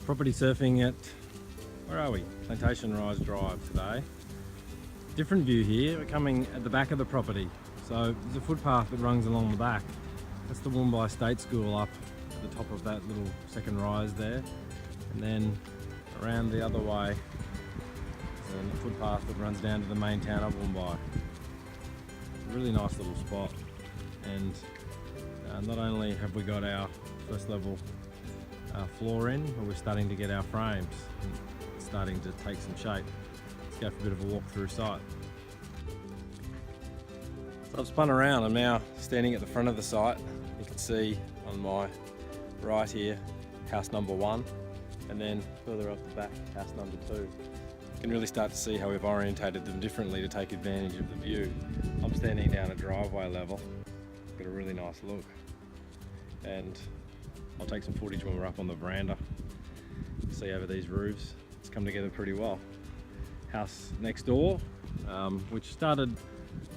Property surfing at, where are we? Plantation Rise Drive today. Different view here. We're coming at the back of the property. So there's a footpath that runs along the back. That's the Woombai State School up at the top of that little second rise there. And then around the other way, there's a footpath that runs down to the main town of Woombai. A really nice little spot. And not only have we got our first level floor in, but we're starting to get our frames and starting to take some shape. Let's go for a bit of a walk through site. So I've spun around. I'm now standing at the front of the site. You can see on my right here, house number 1, and then further up the back, house number 2. You can really start to see how we've orientated them differently to take advantage of the view. I'm standing down at driveway level. Got a really nice look. And I'll take some footage when we're up on the veranda. See over these roofs. It's come together pretty well. House next door, which started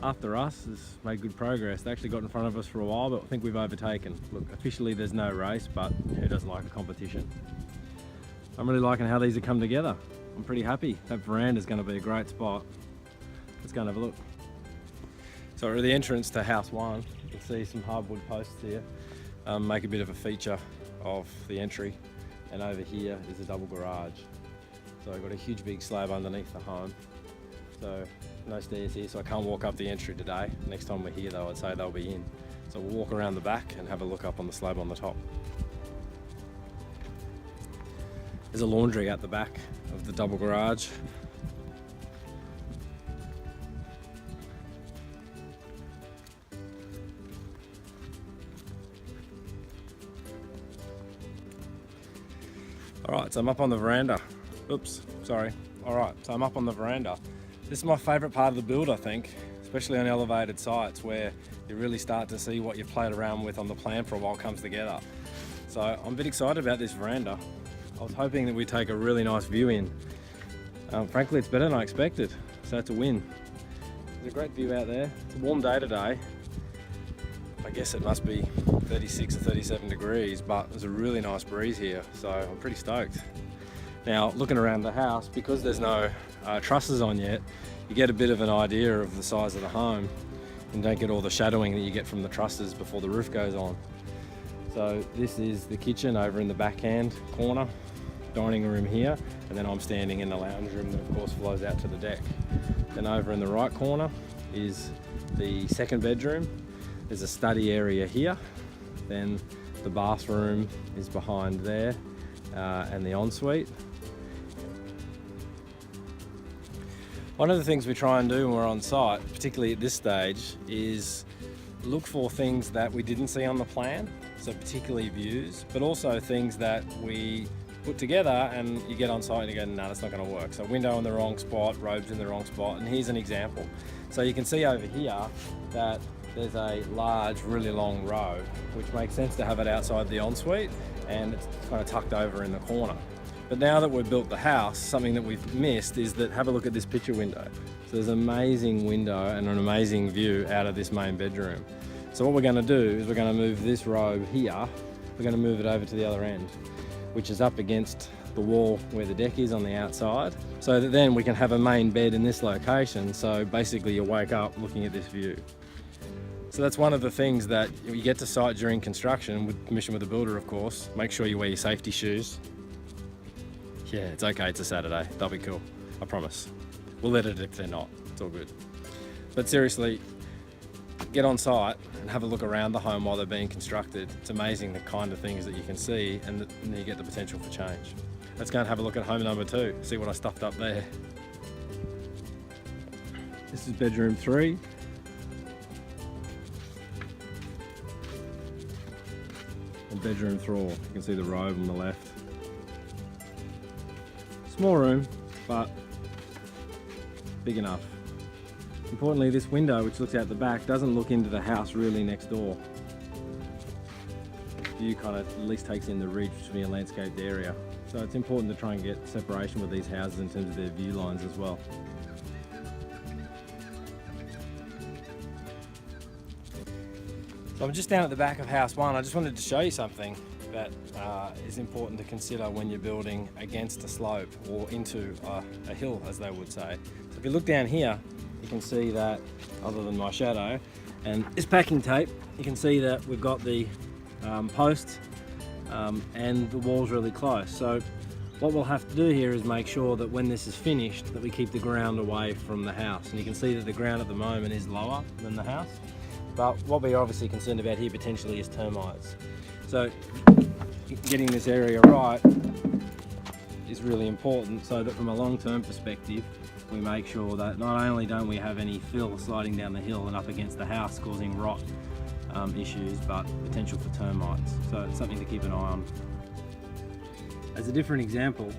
after us, has made good progress. They actually got in front of us for a while, but I think we've overtaken. Look, officially there's no race, but who doesn't like a competition? I'm really liking how these have come together. I'm pretty happy. That veranda is going to be a great spot. Let's go and have a look. So we're at the entrance to house 1. You can see some hardwood posts here. Make a bit of a feature of the entry, and over here is a double garage. So I've got a huge big slab underneath the home. So no stairs here, so I can't walk up the entry today. Next time we're here though, I'd say they'll be in. So we'll walk around the back and have a look up on the slab on the top. There's a laundry at the back of the double garage. Alright, so I'm up on the veranda. Oops, sorry. Alright, so I'm up on the veranda. This is my favourite part of the build, I think, especially on elevated sites where you really start to see what you've played around with on the plan for a while comes together. So I'm a bit excited about this veranda. I was hoping that we'd take a really nice view in. Frankly, it's better than I expected, so it's a win. There's a great view out there. It's a warm day today. I guess it must be 36 or 37 degrees, but there's a really nice breeze here, so I'm pretty stoked. Now, looking around the house, because there's no trusses on yet, you get a bit of an idea of the size of the home and don't get all the shadowing that you get from the trusses before the roof goes on. So this is the kitchen over in the backhand corner, dining room here, and then I'm standing in the lounge room that of course flows out to the deck. Then over in the right corner is the second bedroom. There's a study area here, then the bathroom is behind there, and the ensuite. One of the things we try and do when we're on site, particularly at this stage, is look for things that we didn't see on the plan, so particularly views, but also things that we put together and you get on site and you go, no, that's not going to work. So window in the wrong spot, robes in the wrong spot, and here's an example. So you can see over here that there's a large, really long row, which makes sense to have it outside the ensuite, and it's kind of tucked over in the corner. But now that we've built the house, something that we've missed is that have a look at this picture window. So there's an amazing window and an amazing view out of this main bedroom. So what we're going to do is we're going to move this row here, we're going to move it over to the other end, which is up against the wall where the deck is on the outside, so that then we can have a main bed in this location. So basically you wake up looking at this view. So that's one of the things that you get to site during construction, with permission with the builder of course. Make sure you wear your safety shoes. Yeah, it's okay, it's a Saturday, they'll be cool, I promise. We'll edit it if they're not, it's all good. But seriously, get on site and have a look around the home while they're being constructed. It's amazing the kind of things that you can see, and then you get the potential for change. Let's go and have a look at home number 2, see what I stuffed up there. This is bedroom 3. And bedroom 4, you can see the robe on the left. Small room, but big enough. Importantly, this window, which looks out the back, doesn't look into the house really next door. The view kind of at least takes in the ridge, which would be a landscaped area. So it's important to try and get separation with these houses in terms of their view lines as well. So I'm just down at the back of house 1. I just wanted to show you something. that is important to consider when you're building against a slope or into a hill, as they would say. So if you look down here, you can see that, other than my shadow and this packing tape, you can see that we've got the posts and the walls really close. So what we'll have to do here is make sure that when this is finished, that we keep the ground away from the house. And you can see that the ground at the moment is lower than the house. But what we're obviously concerned about here potentially is termites. So getting this area right is really important, so that from a long-term perspective, we make sure that not only don't we have any fill sliding down the hill and up against the house causing rot issues, but potential for termites. So it's something to keep an eye on. As a different example,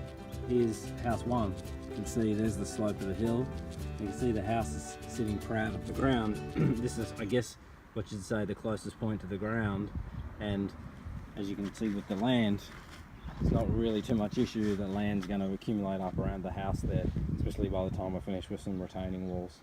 here's house one. You can see there's the slope of the hill. You can see the house is sitting proud of the ground. This is, I guess, what you'd say the closest point to the ground. And as you can see with the land, it's not really too much issue that land's going to accumulate up around the house there, especially by the time we're finished with some retaining walls.